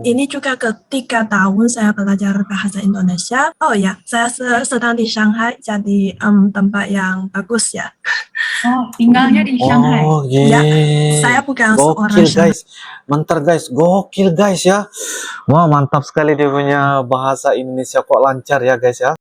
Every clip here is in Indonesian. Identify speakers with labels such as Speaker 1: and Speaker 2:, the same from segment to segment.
Speaker 1: Ini juga ketiga tahun saya belajar bahasa Indonesia. Oh ya, saya sedang di Shanghai, jadi tempat yang bagus ya.
Speaker 2: Oh, tinggalnya di Shanghai.
Speaker 3: Oh,
Speaker 1: Ya, saya bukan seorang
Speaker 3: gokil
Speaker 1: Shanghai.
Speaker 3: guys, mantap guys, gokil guys ya. Wah, mantap sekali dia punya bahasa Indonesia, kok lancar ya guys ya.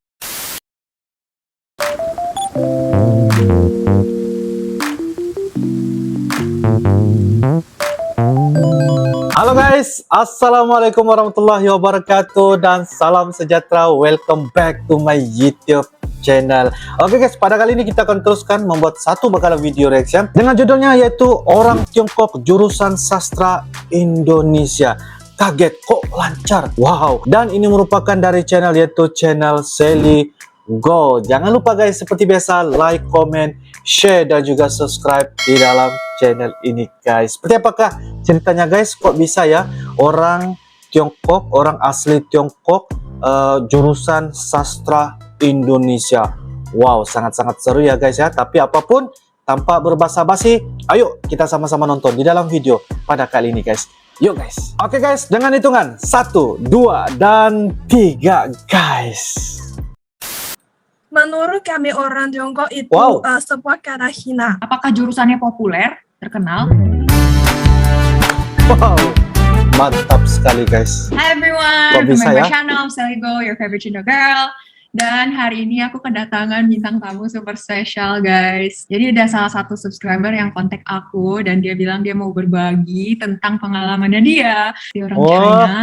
Speaker 3: Halo guys, assalamualaikum warahmatullahi wabarakatuh dan salam sejahtera. Welcome back to my YouTube channel. Oke guys, pada kali ini kita akan teruskan membuat satu bakalan video reaction dengan judulnya yaitu Orang Tiongkok Jurusan Sastra Indonesia. Kaget kok lancar, wow. Dan ini merupakan dari channel yaitu channel Sally Go. Jangan lupa guys, seperti biasa like, comment, share dan juga subscribe di dalam channel ini guys. Seperti apakah ceritanya guys, kok bisa ya orang Tiongkok, orang asli Tiongkok, jurusan sastra Indonesia. Wow, sangat-sangat seru ya guys ya. Tapi apapun, tanpa berbasa-basi, ayo kita sama-sama nonton di dalam video pada kali ini guys. Yuk guys. Oke guys, dengan hitungan 1, 2, dan 3 guys.
Speaker 1: Menurut kami orang Tiongkok itu
Speaker 3: Wow.
Speaker 1: sebuah kata hina.
Speaker 2: Apakah jurusannya populer, terkenal?
Speaker 3: Wow, mantap sekali guys.
Speaker 2: Hi everyone,
Speaker 3: Kok bisa
Speaker 2: welcome to my
Speaker 3: ya?
Speaker 2: channel, Sally Go, your favorite Indo girl. Dan hari ini aku kedatangan bintang tamu super spesial guys. Jadi ada salah satu subscriber yang kontak aku dan dia bilang dia mau berbagi tentang pengalamannya dia di orang China.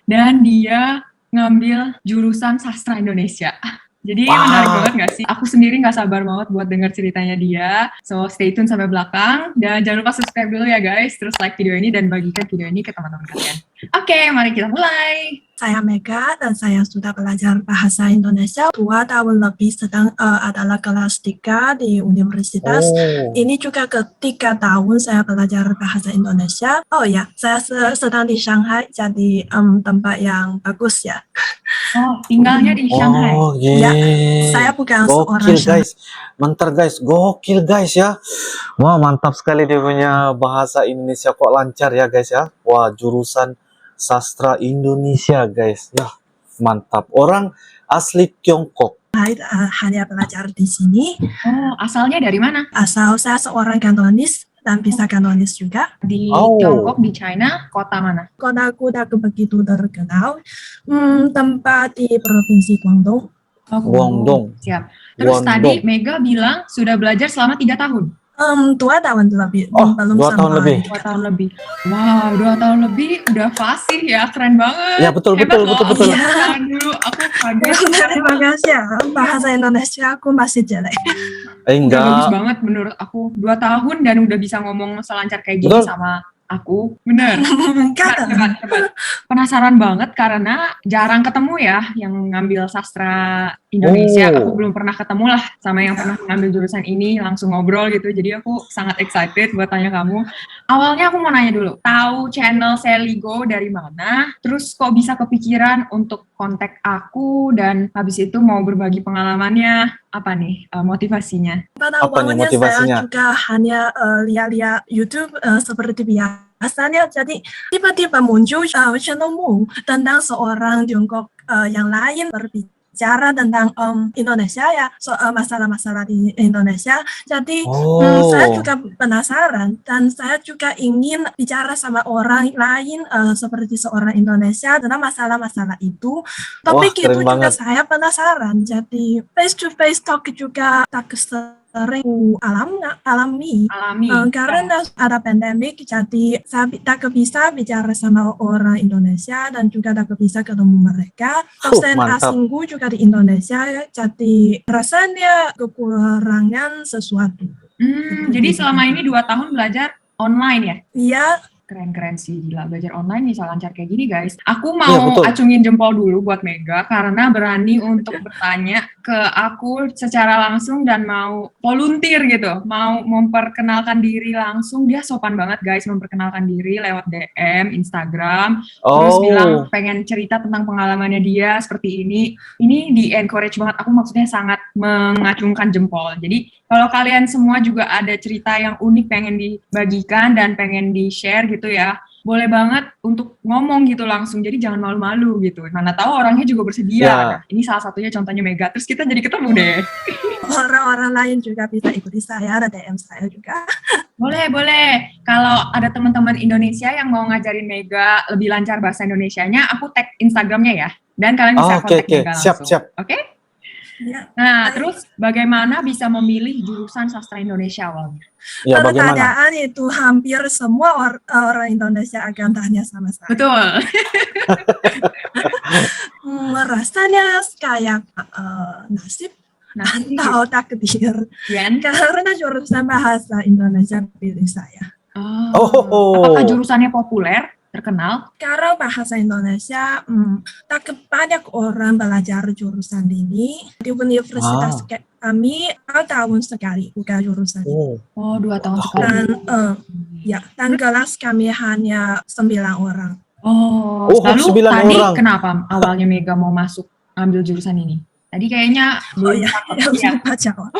Speaker 2: Dan dia ngambil jurusan sastra Indonesia. Jadi menarik banget gak sih? Aku sendiri gak sabar banget buat denger ceritanya dia. So stay tune sampai belakang. Dan jangan lupa subscribe dulu ya guys. Terus like video ini dan bagikan video ini ke teman-teman kalian. Oke, mari kita mulai.
Speaker 1: Saya Mega dan saya sudah belajar bahasa Indonesia 2 tahun lebih, sedang adalah kelas 3 di universitas. Ini juga ketiga tahun saya belajar bahasa Indonesia. Oh ya, saya sedang di Shanghai, jadi tempat yang bagus ya.
Speaker 2: Oh, tinggalnya di Shanghai.
Speaker 3: Oh,
Speaker 1: Ya, saya bukan seorang
Speaker 3: gokil
Speaker 1: Shanghai.
Speaker 3: guys, mantap guys, gokil guys ya. Wah, mantap sekali dia punya bahasa Indonesia, kok lancar ya guys ya. Wah, jurusan sastra Indonesia guys ya, mantap. Orang asli Tiongkok.
Speaker 1: Hanya belajar di sini.
Speaker 2: Oh, asalnya dari mana?
Speaker 1: Asal saya seorang Kantonis dan bisa Kantonis juga.
Speaker 2: Di
Speaker 3: Oh.
Speaker 2: Tiongkok, di China, kota mana?
Speaker 1: Kotaku tak begitu terkenal. Tempat di provinsi Guangdong.
Speaker 2: Oh,
Speaker 3: Guangdong.
Speaker 2: Siap. Terus
Speaker 3: Guangdong.
Speaker 2: tadi Mega bilang sudah belajar selama 3 tahun.
Speaker 1: 2 tahun lebih,
Speaker 3: Oh,
Speaker 1: belum
Speaker 3: 2 tahun
Speaker 1: sampai.
Speaker 3: lebih.
Speaker 2: 2 tahun lebih. Wow, 2 tahun lebih udah fasih ya, keren banget.
Speaker 3: Ya, betul,
Speaker 2: Hebat
Speaker 3: betul,
Speaker 2: loh.
Speaker 3: betul, betul.
Speaker 2: Aku sekarang dulu, aku kaget.
Speaker 1: Terima kasih ya. Bahasa Indonesia aku masih jelek.
Speaker 2: Udah bagus
Speaker 3: Enggak.
Speaker 2: banget menurut aku. 2 tahun dan udah bisa ngomong selancar kayak gini
Speaker 3: Betul.
Speaker 2: sama aku. Bener.
Speaker 1: Kata.
Speaker 2: Hebat. Penasaran banget karena jarang ketemu ya yang ngambil sastra Indonesia.
Speaker 3: Oh.
Speaker 2: Aku belum pernah ketemu lah sama yang pernah ngambil jurusan ini, langsung ngobrol gitu. Jadi aku sangat excited buat tanya kamu. Awalnya aku mau nanya dulu, tahu channel Sally Go dari mana? Terus kok bisa kepikiran untuk kontak aku dan habis itu mau berbagi pengalamannya? Apa nih motivasinya?
Speaker 1: Pada
Speaker 3: Apa nih
Speaker 1: awalnya
Speaker 3: motivasinya?
Speaker 1: saya juga hanya lihat-lihat YouTube seperti biasanya. Jadi tiba-tiba muncul channelmu tentang seorang Tiongkok yang lain berbicara tentang Indonesia ya, masalah-masalah di Indonesia. Jadi saya juga penasaran dan saya juga ingin bicara sama orang lain seperti seorang Indonesia tentang masalah-masalah itu. Topik itu
Speaker 3: keren
Speaker 1: juga
Speaker 3: banget.
Speaker 1: saya penasaran. Jadi face to face talk juga tak sering alami. Karena ada pandemik, jadi saya tak bisa bicara sama orang Indonesia dan juga tak bisa ketemu mereka. Dosen
Speaker 3: Mantap.
Speaker 1: asingku juga di Indonesia, jadi rasanya kekurangan sesuatu.
Speaker 2: Jadi selama ini 2 tahun belajar online ya?
Speaker 1: Iya.
Speaker 2: Keren sih, gila belajar online bisa lancar kayak gini guys. Aku
Speaker 3: Iya,
Speaker 2: mau
Speaker 3: betul.
Speaker 2: acungin jempol dulu buat Mega karena berani untuk bertanya ke aku secara langsung dan mau volunteer gitu, mau memperkenalkan diri langsung. Dia sopan banget guys, memperkenalkan diri lewat DM Instagram, terus bilang pengen cerita tentang pengalamannya dia seperti ini. Ini di encourage banget, aku maksudnya sangat mengacungkan jempol. Jadi kalau kalian semua juga ada cerita yang unik pengen dibagikan dan pengen di-share gitu ya, boleh banget untuk ngomong gitu langsung. Jadi jangan malu-malu gitu. Mana tahu orangnya juga bersedia.
Speaker 3: Ya.
Speaker 2: Nah, ini salah satunya contohnya Mega. Terus kita jadi ketemu deh.
Speaker 1: Orang-orang lain juga bisa ikuti saya, ada DM saya juga.
Speaker 2: Boleh, boleh. Kalau ada teman-teman Indonesia yang mau ngajarin Mega lebih lancar bahasa Indonesianya, aku tag Instagramnya ya. Dan kalian bisa
Speaker 3: Oke,
Speaker 2: kontak Mega
Speaker 3: siap,
Speaker 2: langsung.
Speaker 3: siap.
Speaker 2: Oke?
Speaker 1: Ya.
Speaker 2: Nah, terus bagaimana bisa memilih jurusan sastra Indonesia awalnya?
Speaker 3: Ya, bagaimana?
Speaker 1: Pertanyaan itu hampir semua orang Indonesia akan tanya sama saya.
Speaker 2: Betul.
Speaker 1: Rasanya kayak nasib
Speaker 2: Nah,
Speaker 1: atau takdir.
Speaker 2: Yan.
Speaker 1: Karena jurusan bahasa Indonesia pilih saya.
Speaker 3: Oh.
Speaker 2: Apakah jurusannya populer, terkenal?
Speaker 1: Karena bahasa Indonesia, tak banyak orang belajar jurusan ini. Di universitas kami, tahun sekali buka jurusan ini.
Speaker 3: Oh.
Speaker 2: Oh, 2 tahun sekali.
Speaker 1: Dan kelas kami hanya 9 orang.
Speaker 2: Oh,
Speaker 3: Oh,
Speaker 2: lalu
Speaker 3: 9
Speaker 2: tadi
Speaker 3: orang.
Speaker 2: kenapa awalnya Mega mau masuk ambil jurusan ini? Tadi kayaknya
Speaker 1: Oh
Speaker 2: belum
Speaker 1: ya, yang
Speaker 2: ya.
Speaker 1: lupa jawab.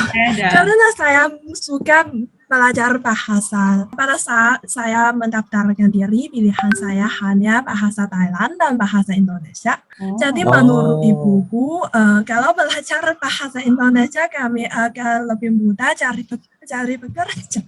Speaker 2: Ada.
Speaker 1: Karena saya suka belajar bahasa. Pada saat saya mendaftarkan diri, pilihan saya hanya bahasa Thailand dan bahasa Indonesia. Jadi menurut ibuku, kalau belajar bahasa Indonesia kami akan lebih mudah cari pekerja.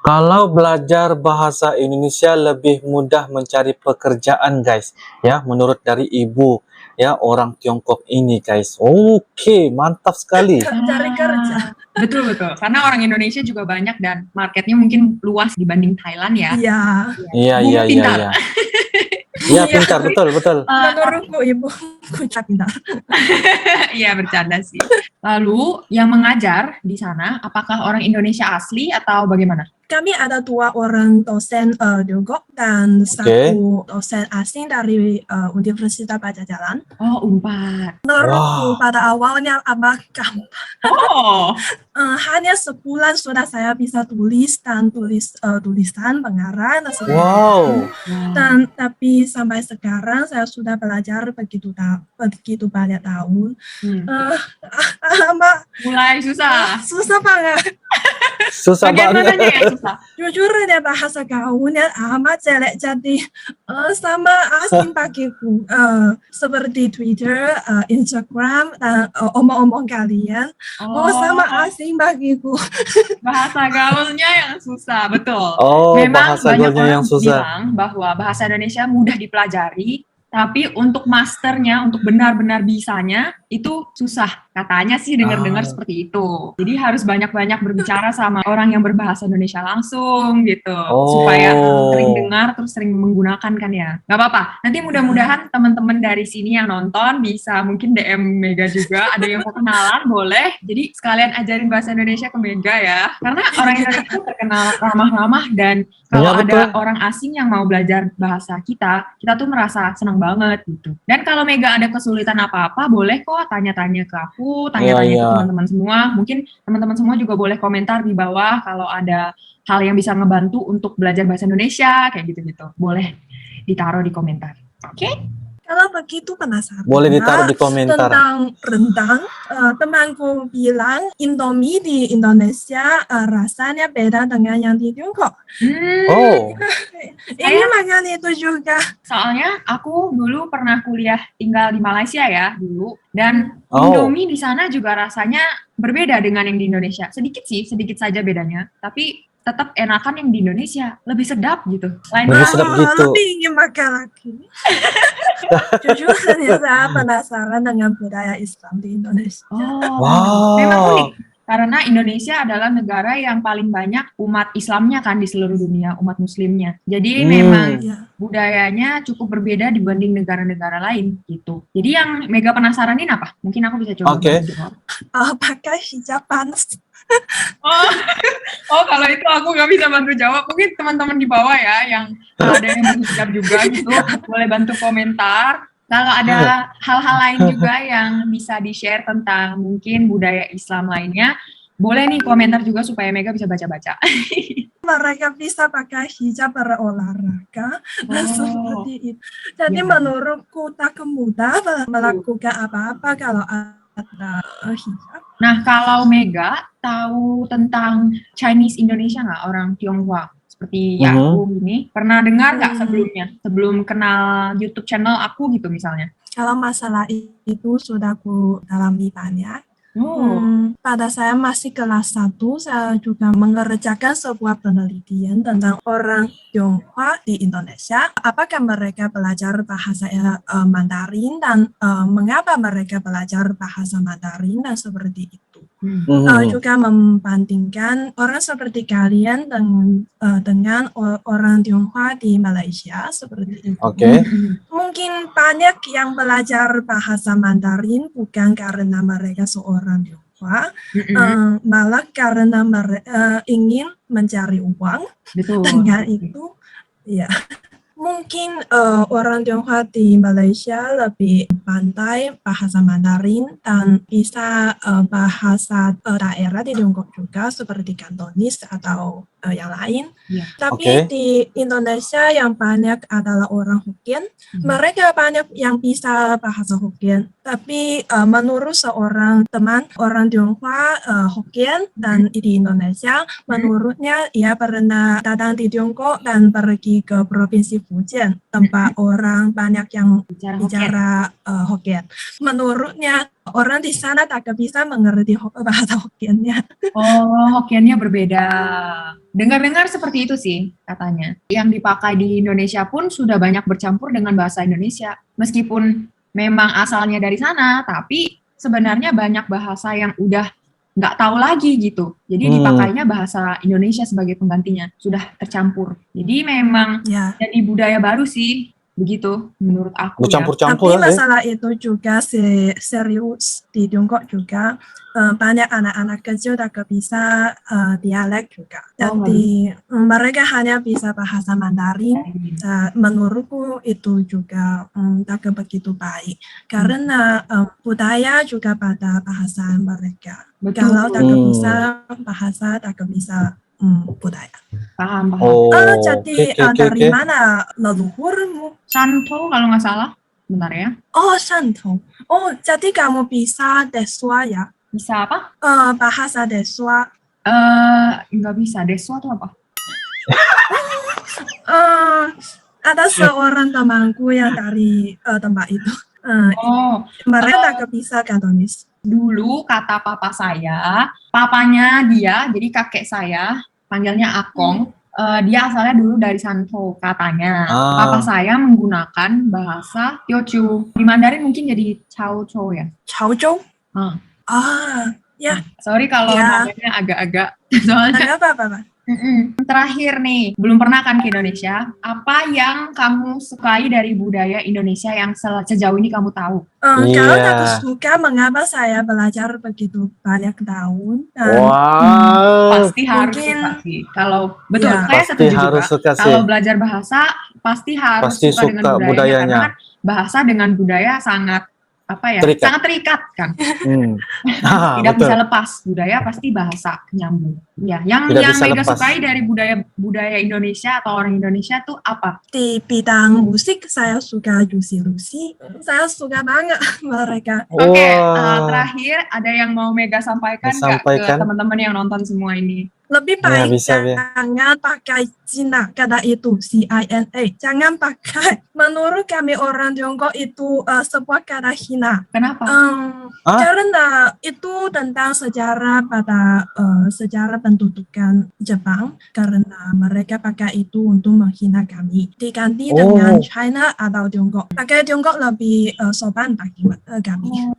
Speaker 3: Kalau belajar bahasa Indonesia lebih mudah mencari pekerjaan, guys. Ya, menurut dari ibu, ya, orang Tiongkok ini, guys. Oke, mantap sekali.
Speaker 1: Cari kerja.
Speaker 2: Betul. Karena orang Indonesia juga banyak dan marketnya mungkin luas dibanding Thailand ya.
Speaker 1: Iya.
Speaker 3: Iya.
Speaker 2: Pintar.
Speaker 3: Iya, pintar, betul.
Speaker 1: Menurutku ibuku pintar.
Speaker 2: Iya, bercanda sih. Lalu yang mengajar di sana, apakah orang Indonesia asli atau bagaimana?
Speaker 1: Kami ada 2 orang dosen Tiongkok dan 1 dosen asing dari Universitas Pajajaran.
Speaker 2: Oh, Unpad.
Speaker 1: Menurutku pada awalnya agak gampang.
Speaker 2: Oh.
Speaker 1: Hanya sebulan sudah saya bisa tulis tulisan pengarang dan sebagainya.
Speaker 3: Wow.
Speaker 1: Tapi sampai sekarang saya sudah belajar begitu banyak tahun.
Speaker 2: Mulai susah.
Speaker 1: Susah banget.
Speaker 3: Susah
Speaker 2: Bagaimana
Speaker 3: banget.
Speaker 2: yang susah?
Speaker 1: Jujur deh bahasa gaulnya amat jelek, jadi sama asing bagiku. Seperti Twitter, Instagram, dan omong-omong kalian. Sama asing bagiku.
Speaker 2: Bahasa gaulnya yang susah, betul.
Speaker 3: Oh,
Speaker 2: Memang
Speaker 3: bahasa
Speaker 2: banyak
Speaker 3: gaulnya
Speaker 2: orang
Speaker 3: yang susah.
Speaker 2: bilang bahwa bahasa Indonesia mudah dipelajari, tapi untuk masternya, untuk benar-benar bisanya, itu susah. Katanya sih dengar-dengar seperti itu. Jadi harus banyak-banyak berbicara sama orang yang berbahasa Indonesia langsung gitu. Supaya sering dengar terus sering menggunakan kan ya. Gak apa-apa. Nanti mudah-mudahan teman-teman dari sini yang nonton bisa mungkin DM Mega juga. Ada yang mau kenalan boleh. Jadi sekalian ajarin bahasa Indonesia ke Mega ya. Karena orang Indonesia terkenal ramah-ramah dan kalau ada orang asing yang mau belajar bahasa kita tuh merasa senang banget gitu. Dan kalau Mega ada kesulitan apa-apa boleh kok tanya-tanya ke aku. Tanya-tanya ke teman-teman semua. Mungkin teman-teman semua juga boleh komentar di bawah kalau ada hal yang bisa ngebantu untuk belajar bahasa Indonesia, kayak gitu-gitu. Boleh ditaruh di komentar. Oke?
Speaker 1: Kalau begitu penasaran.
Speaker 3: Boleh ditaruh di komentar.
Speaker 1: Tentang rendang, temanku bilang Indomie di Indonesia rasanya beda dengan yang di Tiongkok. Ini makanya itu juga.
Speaker 2: Soalnya aku dulu pernah kuliah tinggal di Malaysia ya dulu, dan Indomie di sana juga rasanya berbeda dengan yang di Indonesia. Sedikit saja bedanya, tapi tetap enakan yang di Indonesia, lebih sedap gitu.
Speaker 3: Lebih sedap gitu.
Speaker 1: Lebih ingin makan lagi. Jujur saya penasaran dengan budaya Islam di Indonesia.
Speaker 2: Memang unik. Karena Indonesia adalah negara yang paling banyak umat Islamnya kan di seluruh dunia, umat Muslimnya. Jadi memang budayanya cukup berbeda dibanding negara-negara lain gitu. Jadi yang Mega penasaranin apa? Mungkin aku bisa coba.
Speaker 1: Pakai hijab panas.
Speaker 2: Kalau itu aku nggak bisa bantu jawab. Mungkin teman-teman di bawah ya yang ada yang berhijab juga gitu, boleh bantu komentar. Kalau ada hal-hal lain juga yang bisa di-share tentang mungkin budaya Islam lainnya, boleh nih komentar juga supaya Mega bisa baca-baca.
Speaker 1: Mereka bisa pakai hijab berolahraga seperti itu. Jadi menurutku tak mudah melakukan apa-apa kalau ada hijab.
Speaker 2: Nah, kalau Mega tahu tentang Chinese Indonesia nggak, orang Tionghoa? Seperti ya aku gini, pernah dengar nggak sebelumnya? Sebelum kenal YouTube channel aku gitu misalnya?
Speaker 1: Kalau masalah itu sudah aku dalami banyak.
Speaker 2: Oh,
Speaker 1: Pada saya masih kelas 1, saya juga mengerjakan sebuah penelitian tentang orang Tionghoa di Indonesia. Apakah mereka belajar bahasa Mandarin dan mengapa mereka belajar bahasa Mandarin dan seperti itu. Juga membandingkan orang seperti kalian dengan orang Tionghoa di Malaysia seperti itu.
Speaker 3: Oke.
Speaker 1: Mungkin banyak yang belajar bahasa Mandarin bukan karena mereka seorang Tionghoa, malah karena mereka ingin mencari uang.
Speaker 2: betul.
Speaker 1: Dengan itu, ya. Mungkin orang Tionghoa di Malaysia lebih pandai bahasa Mandarin dan bisa bahasa daerah di Tiongkok juga seperti Kantonis atau yang lain.
Speaker 2: Iya.
Speaker 1: Tapi di Indonesia yang banyak adalah orang Hokkien. Mereka banyak yang bisa bahasa Hokkien. Tapi menurut seorang teman orang Tionghoa Hokkien dan di Indonesia, menurutnya ia pernah datang di Tiongkok dan pergi ke provinsi Fujian, tempat orang banyak yang bicara Hokkien. Menurutnya orang di sana tak bisa mengerti bahasa Hokkiennya.
Speaker 2: Oh, Hokkiennya berbeda. Dengar-dengar seperti itu sih katanya. Yang dipakai di Indonesia pun sudah banyak bercampur dengan bahasa Indonesia. Meskipun memang asalnya dari sana, tapi sebenarnya banyak bahasa yang udah nggak tahu lagi gitu. Jadi dipakainya bahasa Indonesia sebagai penggantinya. Sudah tercampur. Jadi memang jadi budaya baru sih. Begitu menurut aku.
Speaker 3: Bercampur-campur.
Speaker 1: Tapi masalah itu juga serius di Tiongkok juga. Banyak anak-anak kecil tak bisa dialek juga. Jadi mereka hanya bisa bahasa Mandarin. Menurutku itu juga tak begitu baik. Karena budaya juga pada bahasa mereka.
Speaker 2: Betul.
Speaker 1: Kalau tak bisa bahasa, tak bisa budaya.
Speaker 2: Paham.
Speaker 1: Jadi dari mana leluhurmu?
Speaker 2: Shantou kalau nggak salah. Bentar ya.
Speaker 1: Oh, Shantou. Oh, jadi kamu bisa Deswa ya?
Speaker 2: Bisa apa?
Speaker 1: Bahasa Deswa.
Speaker 2: Nggak bisa. Deswa itu apa?
Speaker 1: Ada seorang temanku yang dari tempat itu. Mereka tak bisa Kantonis.
Speaker 2: Dulu kata papa saya, papanya dia, jadi kakek saya, panggilnya Akong, dia asalnya dulu dari Shantou katanya. Papa saya menggunakan bahasa Teochew. Di Mandarin mungkin jadi Cao Chou ya.
Speaker 1: Cao Chou? Ya.
Speaker 2: Sorry kalau namanya agak-agak. Soalnya
Speaker 1: apa.
Speaker 2: Terakhir nih, belum pernah kan ke Indonesia. Apa yang kamu sukai dari budaya Indonesia yang sejauh ini kamu tahu?
Speaker 1: Kalau aku suka mengapa saya belajar begitu banyak tahun.
Speaker 2: Pasti harus suka sih. Kalau betul, saya setuju juga. Kalau belajar bahasa pasti harus suka dengan budayanya. Karena kan bahasa dengan budaya sangat sangat terikat kan. Tidak bisa lepas, budaya pasti bahasa nyambung. Ya, yang Mega sukai dari budaya Indonesia atau orang Indonesia tuh apa?
Speaker 1: Di bidang musik saya suka Juicy Lucy. Saya suka banget mereka.
Speaker 2: Oke, terakhir ada yang mau Mega sampaikan nggak ke teman-teman yang nonton semua ini?
Speaker 1: Lebih baik jangan pakai Cina, kata itu CINA. Jangan pakai. Menurut kami orang Tiongkok itu sebuah kata Cina.
Speaker 2: Kenapa?
Speaker 1: Karena itu tentang sejarah pada sejarah pendudukan Jepang. Karena mereka pakai itu untuk menghina kami. Diganti dengan China atau Tiongkok. Pakai Tiongkok lebih sopan bagi kami.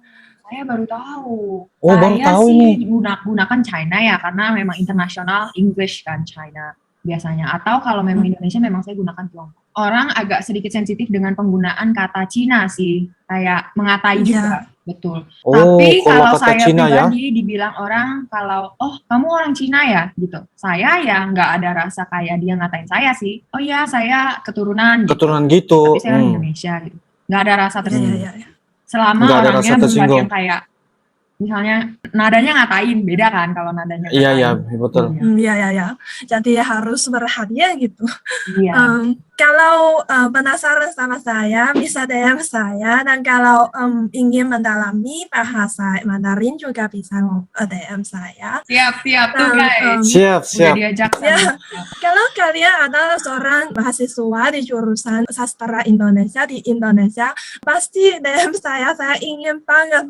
Speaker 2: Saya baru tahu.
Speaker 3: Baru tahu
Speaker 2: sih gunakan China ya, karena memang internasional English kan China biasanya. Atau kalau memang Indonesia memang saya gunakan Tiongkok. Orang agak sedikit sensitif dengan penggunaan kata Cina sih, kayak mengatai juga, betul. Tapi kalau saya pribadi dibilang orang kalau kamu orang Cina ya gitu, saya ya nggak ada rasa kayak dia ngatain saya sih. Oh ya saya keturunan gitu. Tapi saya orang Indonesia gitu, nggak ada rasa tersinggung. Selama orangnya bukan yang kayak misalnya nadanya ngatain, beda kan kalau nadanya
Speaker 3: Iya, iya,
Speaker 2: ngatain.
Speaker 3: betul.
Speaker 2: Iya.
Speaker 1: Ya. Jadi harus berhati gitu.
Speaker 2: Iya.
Speaker 1: Kalau penasaran sama saya, bisa DM saya. Dan kalau ingin mendalami bahasa Mandarin juga bisa DM saya.
Speaker 2: Siap tuh
Speaker 1: Dan,
Speaker 2: guys.
Speaker 3: Siap,
Speaker 2: Udah
Speaker 3: siap.
Speaker 2: diajak
Speaker 1: Ya,
Speaker 2: sama.
Speaker 1: kalau kalian adalah seorang mahasiswa di jurusan sastra Indonesia di Indonesia, pasti DM saya. Saya ingin banget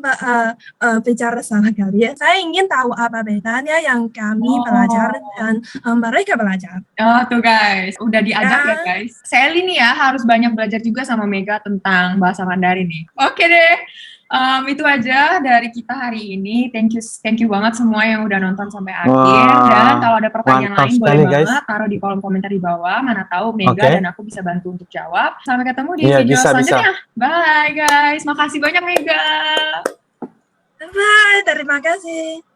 Speaker 1: bicara sama kalian. Saya ingin tahu apa bedanya yang kami pelajari dan mereka belajar.
Speaker 2: Oh tuh guys, udah diajak ya
Speaker 1: Ya.
Speaker 2: guys. Sally nih ya harus banyak belajar juga sama Mega tentang bahasa Mandarin nih. Oke deh, itu aja dari kita hari ini. Thank you banget semua yang udah nonton sampai akhir.
Speaker 3: Wah,
Speaker 2: Dan kalau ada pertanyaan
Speaker 3: mantap
Speaker 2: lain
Speaker 3: sekali,
Speaker 2: boleh
Speaker 3: guys.
Speaker 2: banget taruh di kolom komentar di bawah. Mana tahu Mega
Speaker 3: Oke.
Speaker 2: dan aku bisa bantu untuk jawab. Sampai ketemu di
Speaker 3: Iya,
Speaker 2: video
Speaker 3: bisa.
Speaker 2: selanjutnya. Bye guys, makasih banyak Mega.
Speaker 1: Bye, terima kasih.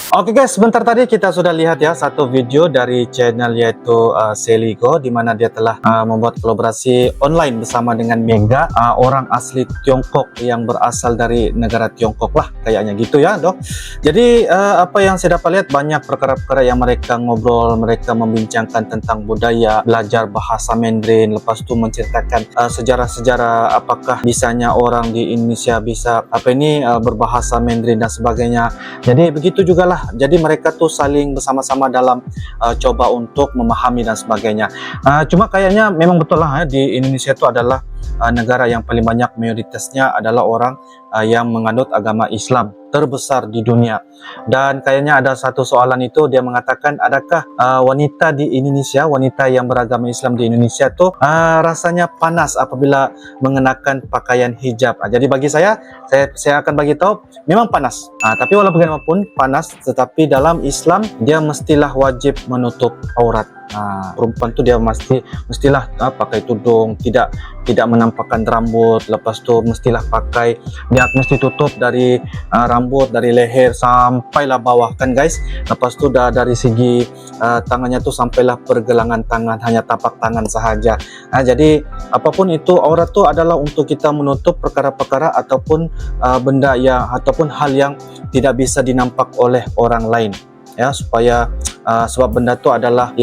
Speaker 3: Oke guys, sebentar tadi kita sudah lihat ya satu video dari channel yaitu Seligo, di mana dia telah membuat kolaborasi online bersama dengan Mega, orang asli Tiongkok yang berasal dari negara Tiongkok lah, kayaknya gitu ya dok. Jadi apa yang saya dapat lihat, banyak perkara-perkara yang mereka ngobrol, mereka membincangkan tentang budaya, belajar bahasa Mandarin, lepas itu menceritakan sejarah-sejarah apakah bisanya orang di Indonesia bisa berbahasa Mandarin dan sebagainya. Jadi begitu juga lah. Jadi mereka tuh saling bersama-sama dalam coba untuk memahami dan sebagainya. Cuma kayaknya memang betul lah di Indonesia itu adalah negara yang paling banyak mayoritasnya adalah orang yang menganut agama Islam terbesar di dunia. Dan kayaknya ada satu soalan itu, dia mengatakan adakah wanita di Indonesia, wanita yang beragama Islam di Indonesia tuh rasanya panas apabila mengenakan pakaian hijab. Jadi bagi saya akan bagi tahu memang panas. Tapi walau bagaimanapun panas, tetapi dalam Islam dia mestilah wajib menutup aurat. Perempuan tuh dia mestilah pakai tudung, tidak menampakkan rambut, lepas tu mestilah pakai, dia mesti tutup dari rambut, dari leher sampailah bawah kan guys. Lepas tu dah dari segi tangannya tuh sampailah pergelangan tangan, hanya tapak tangan sahaja. Jadi apapun itu, aurat tu adalah untuk kita menutup perkara-perkara ataupun benda yang ataupun hal yang tidak bisa dinampak oleh orang lain, ya, supaya sebab benda itu adalah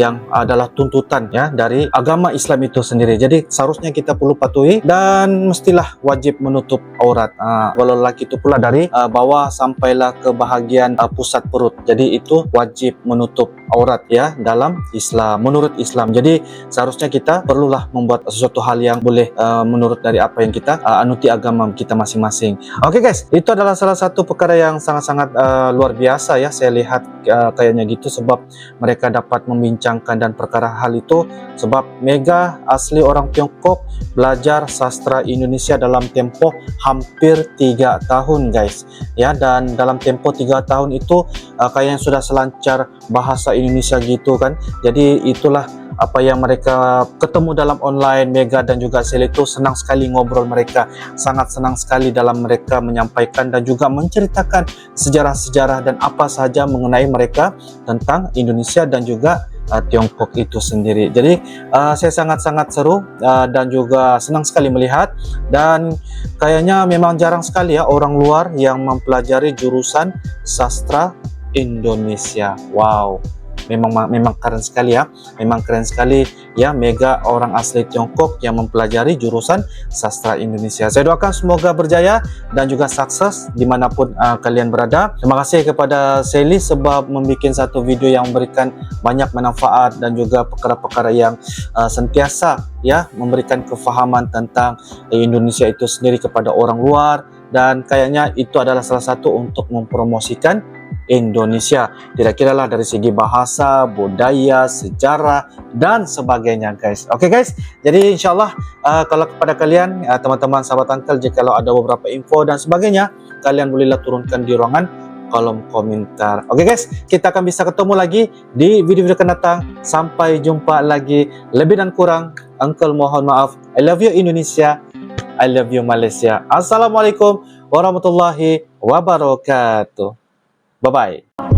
Speaker 3: tuntutan ya dari agama Islam itu sendiri. Jadi seharusnya kita perlu patuhi dan mestilah wajib menutup aurat. Walau lelaki itu pula dari bawah sampailah ke bahagian pusat perut. Jadi itu wajib menutup aurat ya dalam Islam, menurut Islam. Jadi seharusnya kita perlulah membuat sesuatu hal yang boleh menurut dari apa yang kita anuti agama kita masing-masing. Oke guys, itu adalah salah satu perkara yang sangat-sangat luar biasa ya, saya lihat kayaknya gitu, sebab mereka dapat membincangkan dan perkara hal itu sebab Mega asli orang Tiongkok, belajar sastra Indonesia dalam tempo hampir 3 tahun guys ya. Dan dalam tempo 3 tahun itu kayaknya sudah selancar bahasa Indonesia gitu kan. Jadi itulah apa yang mereka ketemu dalam online. Mega dan juga Sally itu senang sekali ngobrol, mereka sangat senang sekali dalam mereka menyampaikan dan juga menceritakan sejarah-sejarah dan apa sahaja mengenai mereka tentang Indonesia dan juga Tiongkok itu sendiri. Jadi saya sangat-sangat seru dan juga senang sekali melihat, dan kayaknya memang jarang sekali ya orang luar yang mempelajari jurusan sastra Indonesia. Wow, memang keren sekali ya, memang keren sekali ya, Mega orang asli Tiongkok yang mempelajari jurusan sastra Indonesia. Saya doakan semoga berjaya dan juga sukses dimanapun kalian berada. Terima kasih kepada Sally sebab membuat satu video yang memberikan banyak manfaat dan juga perkara-perkara yang sentiasa ya memberikan kefahaman tentang Indonesia itu sendiri kepada orang luar, dan kayaknya itu adalah salah satu untuk mempromosikan Indonesia, kira-kira lah dari segi bahasa, budaya, sejarah dan sebagainya guys. Oke guys, jadi insyaallah kalau kepada kalian teman-teman sahabat Uncle, jika ada beberapa info dan sebagainya, kalian bolehlah turunkan di ruangan kolom komentar. Oke guys, kita akan bisa ketemu lagi di video-video akan datang. Sampai jumpa lagi. Lebih dan kurang Uncle mohon maaf. I love you Indonesia, I love you Malaysia. Assalamualaikum warahmatullahi wabarakatuh. Bye-bye.